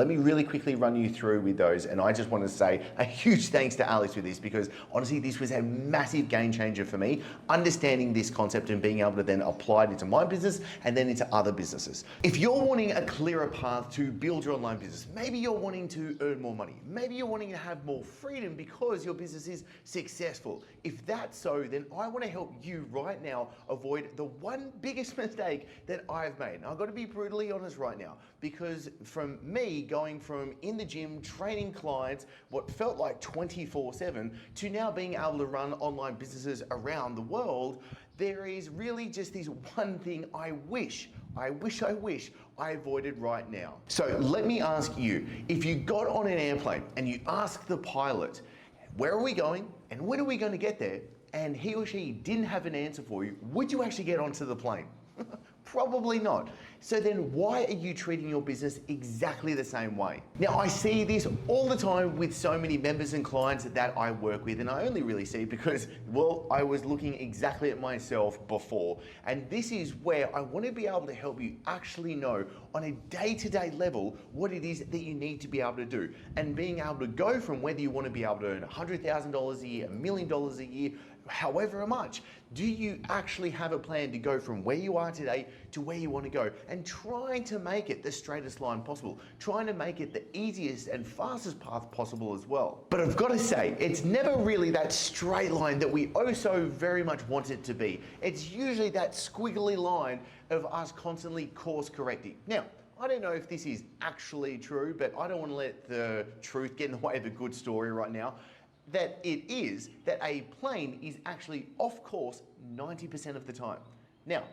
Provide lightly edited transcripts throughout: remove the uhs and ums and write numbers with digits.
Let me really quickly run you through with those, and I just want to say a huge thanks to Alex with this, because honestly this was a massive game changer for me, understanding this concept and being able to then apply it into my business and then into other businesses. If you're wanting a clearer path to build your online business, maybe you're wanting to earn more money, maybe you're wanting to have more freedom because your business is successful. If that's so, then I want to help you right now avoid the one biggest mistake that I've made. Now, I've got to be brutally honest right now, because from me going from in the gym, training clients, what felt like 24/7, to now being able to run online businesses around the world, there is really just this one thing I wish I avoided right now. So let me ask you, if you got on an airplane and you asked the pilot, where are we going and when are we going to get there, and he or she didn't have an answer for you, would you actually get onto the plane? Probably not. So then why are you treating your business exactly the same way? Now, I see this all the time with so many members and clients that I work with, and I only really see it because, well, I was looking exactly at myself before. And this is where I want to be able to help you actually know on a day-to-day level what it is that you need to be able to do. And being able to go from whether you want to be able to earn $100,000 a year, $1 million a year, however much, do you actually have a plan to go from where you are today to where you want to go, and trying to make it the straightest line possible, trying to make it the easiest and fastest path possible as well. But I've got to say, it's never really that straight line that we oh so very much want it to be. It's usually that squiggly line of us constantly course correcting. Now, I don't know if this is actually true, but I don't want to let the truth get in the way of a good story right now, that it is that a plane is actually off course 90% of the time. Now,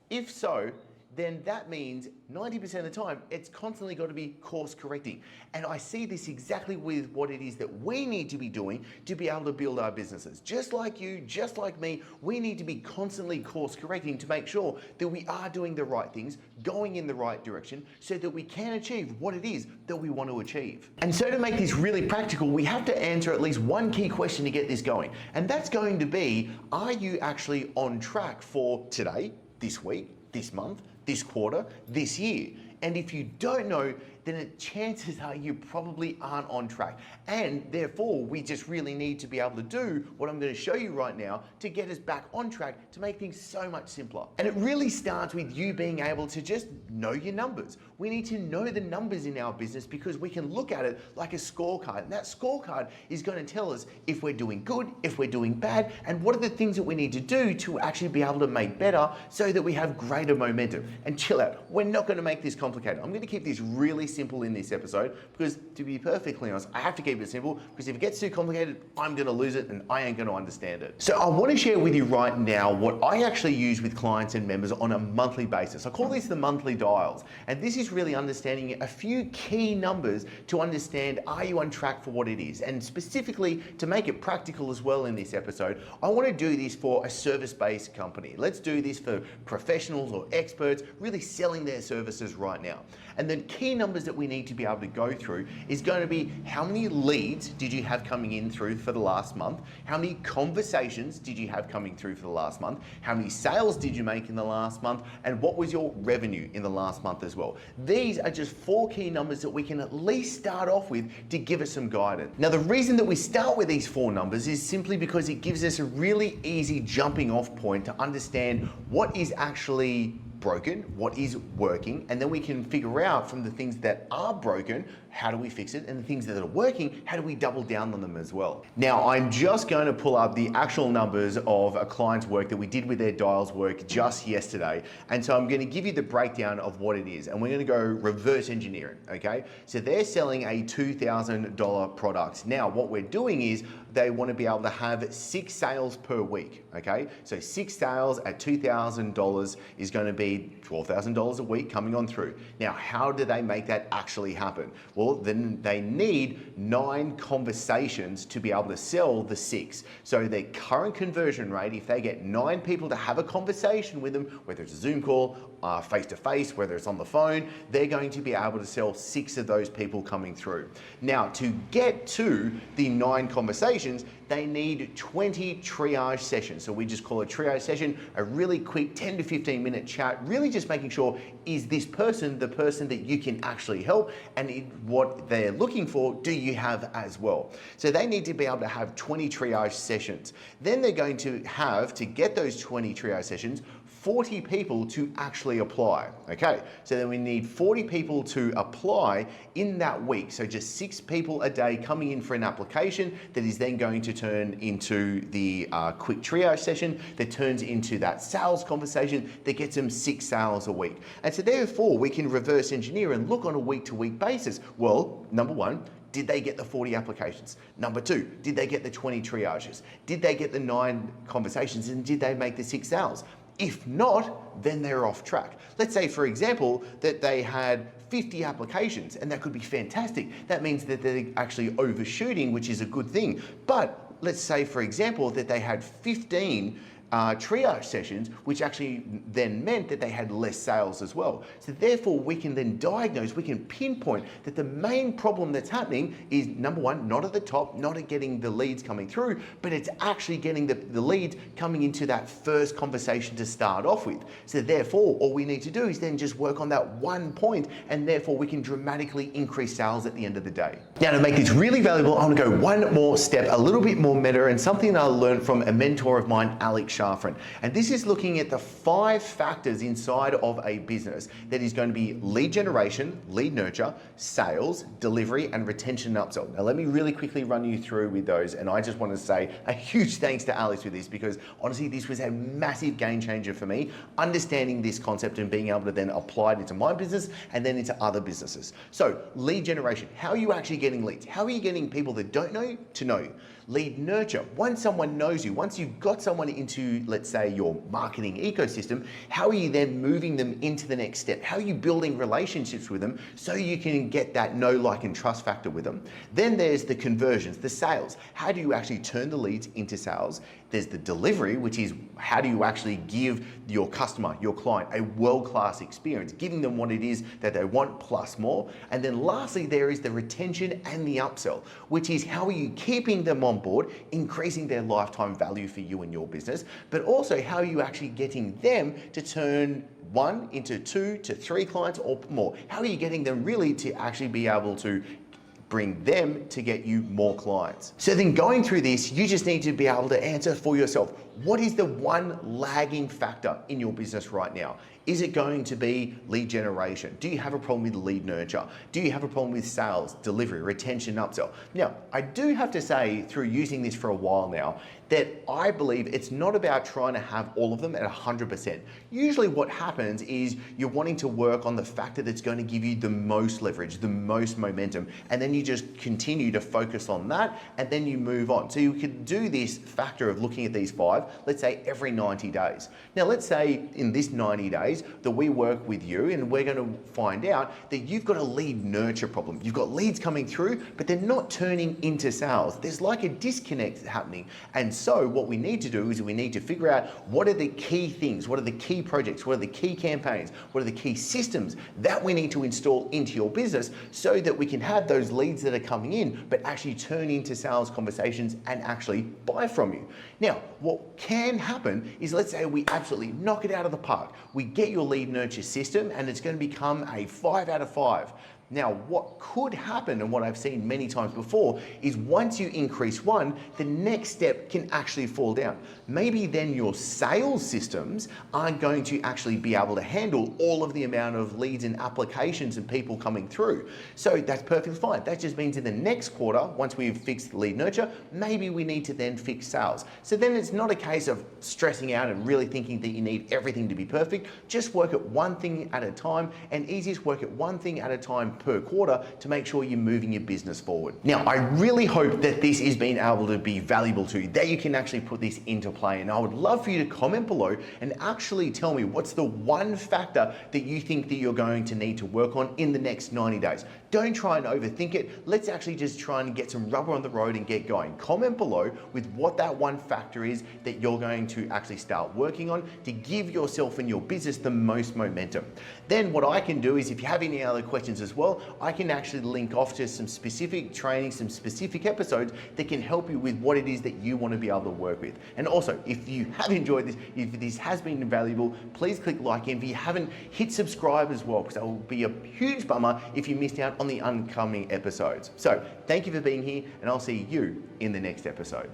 if so, then that means 90% of the time, it's constantly got to be course correcting. And I see this exactly with what it is that we need to be doing to be able to build our businesses. Just like you, just like me, we need to be constantly course correcting to make sure that we are doing the right things, going in the right direction, so that we can achieve what it is that we want to achieve. And so to make this really practical, we have to answer at least one key question to get this going. And that's going to be, are you actually on track for today, this week, this month, this quarter, this year? And if you don't know, then chances are you probably aren't on track. And therefore, we just really need to be able to do what I'm going to show you right now to get us back on track, to make things so much simpler. And it really starts with you being able to just know your numbers. We need to know the numbers in our business, because we can look at it like a scorecard. And that scorecard is going to tell us if we're doing good, if we're doing bad, and what are the things that we need to do to actually be able to make better so that we have greater momentum. And chill out, we're not going to make this complicated. I'm going to keep this really simple in this episode, because to be perfectly honest, I have to keep it simple, because if it gets too complicated, I'm going to lose it and I ain't going to understand it. So I want to share with you right now what I actually use with clients and members on a monthly basis. I call this the monthly dials. And this is really understanding a few key numbers to understand, are you on track for what it is? And specifically, to make it practical as well in this episode, I want to do this for a service-based company. Let's do this for professionals or experts really selling their services right now. And the key numbers that we need to be able to go through is going to be, how many leads did you have coming in through for the last month? How many conversations did you have coming through for the last month? How many sales did you make in the last month? And what was your revenue in the last month as well? These are just 4 key numbers that we can at least start off with to give us some guidance. Now, the reason that we start with these 4 numbers is simply because it gives us a really easy jumping off point to understand what is actually broken, what is working, and then we can figure out from the things that are broken, how do we fix it, and the things that are working, how do we double down on them as well. Now, I'm just going to pull up the actual numbers of a client's work that we did with their dials work just yesterday. And so I'm going to give you the breakdown of what it is, and we're going to go reverse engineering, okay? So they're selling a $2,000 product. Now, what we're doing is they want to be able to have 6 sales per week, okay? So 6 sales at $2,000 is going to be $12,000 a week coming on through. Now, how do they make that actually happen? Well, then they need 9 conversations to be able to sell the 6. So their current conversion rate, if they get 9 people to have a conversation with them, whether it's a Zoom call face-to-face, whether it's on the phone, they're going to be able to sell 6 of those people coming through. Now, to get to the 9 conversations, they need 20 triage sessions. So we just call a triage session a really quick 10 to 15 minute chat, really just making sure, is this person the person that you can actually help, and what they're looking for, do you have as well? So they need to be able to have 20 triage sessions. Then they're going to have to get those 20 triage sessions, 40 people to actually apply. Okay, so then we need 40 people to apply in that week. So just 6 people a day coming in for an application that is then going to turn into the quick triage session that turns into that sales conversation that gets them 6 sales a week. And so therefore we can reverse engineer and look on a week-to-week basis. Well, number one, did they get the 40 applications? Number 2, did they get the 20 triages? Did they get the 9 conversations, and did they make the 6 sales? If not, then they're off track. Let's say, for example, that they had 50 applications, and that could be fantastic. That means that they're actually overshooting, which is a good thing. But let's say, for example, that they had 15 triage sessions, which actually then meant that they had less sales as well. So therefore we can then diagnose, we can pinpoint that the main problem that's happening is, number one, not at the top, not at getting the leads coming through, but it's actually getting the leads coming into that first conversation to start off with. So therefore all we need to do is then just work on that one point, and therefore we can dramatically increase sales at the end of the day. Now, to make this really valuable, I want to go one more step, a little bit more meta, and something that I learned from a mentor of mine, Alex. And this is looking at the 5 factors inside of a business that is going to be lead generation, lead nurture, sales, delivery, and retention and upsell. Now, let me really quickly run you through with those. And I just want to say a huge thanks to Alex with this, because honestly, this was a massive game changer for me, understanding this concept and being able to then apply it into my business and then into other businesses. So lead generation, how are you actually getting leads? How are you getting people that don't know you to know you? Lead nurture, once someone knows you, once you've got someone into, let's say, your marketing ecosystem, how are you then moving them into the next step? How are you building relationships with them so you can get that know, like, and trust factor with them? Then there's the conversions, the sales. How do you actually turn the leads into sales? There's the delivery, which is how do you actually give your customer, your client, a world-class experience, giving them what it is that they want plus more. And then lastly, there is the retention and the upsell, which is how are you keeping them on board, increasing their lifetime value for you and your business, but also how are you actually getting them to turn 1 into 2 to 3 clients or more? How are you getting them really to actually be able to bring them to get you more clients? So then going through this, you just need to be able to answer for yourself, what is the one lagging factor in your business right now? Is it going to be lead generation? Do you have a problem with lead nurture? Do you have a problem with sales, delivery, retention, upsell? Now, I do have to say, through using this for a while now, that I believe it's not about trying to have all of them at 100%. Usually what happens is you're wanting to work on the factor that's going to give you the most leverage, the most momentum, and then you just continue to focus on that, and then you move on. So you could do this factor of looking at these 5, let's say every 90 days. Now, let's say in this 90 days that we work with you, and we're going to find out that you've got a lead nurture problem. You've got leads coming through, but they're not turning into sales. There's like a disconnect happening. And so what we need to do is we need to figure out what are the key things, what are the key projects, what are the key campaigns, what are the key systems that we need to install into your business so that we can have those leads that are coming in, but actually turn into sales conversations and actually buy from you. Now, what can happen is, let's say we absolutely knock it out of the park. We get your lead nurture system and it's going to become a 5 out of 5. Now, what could happen, and what I've seen many times before, is once you increase one, the next step can actually fall down. Maybe then your sales systems aren't going to actually be able to handle all of the amount of leads and applications and people coming through. So that's perfectly fine. That just means in the next quarter, once we've fixed lead nurture, maybe we need to then fix sales. So then it's not a case of stressing out and really thinking that you need everything to be perfect. Just work at one thing at a time, and easiest work at one thing at a time per quarter to make sure you're moving your business forward. Now, I really hope that this is being able to be valuable to you, that you can actually put this into play. And I would love for you to comment below and actually tell me what's the one factor that you think that you're going to need to work on in the next 90 days. Don't try and overthink it. Let's actually just try and get some rubber on the road and get going. Comment below with what that one factor is that you're going to actually start working on to give yourself and your business the most momentum. Then what I can do is, if you have any other questions as well, I can actually link off to some specific training, some specific episodes that can help you with what it is that you want to be able to work with. And also, if you have enjoyed this, if this has been valuable, please click like, and if you haven't, hit subscribe as well, because that will be a huge bummer if you missed out on the upcoming episodes. So thank you for being here, and I'll see you in the next episode.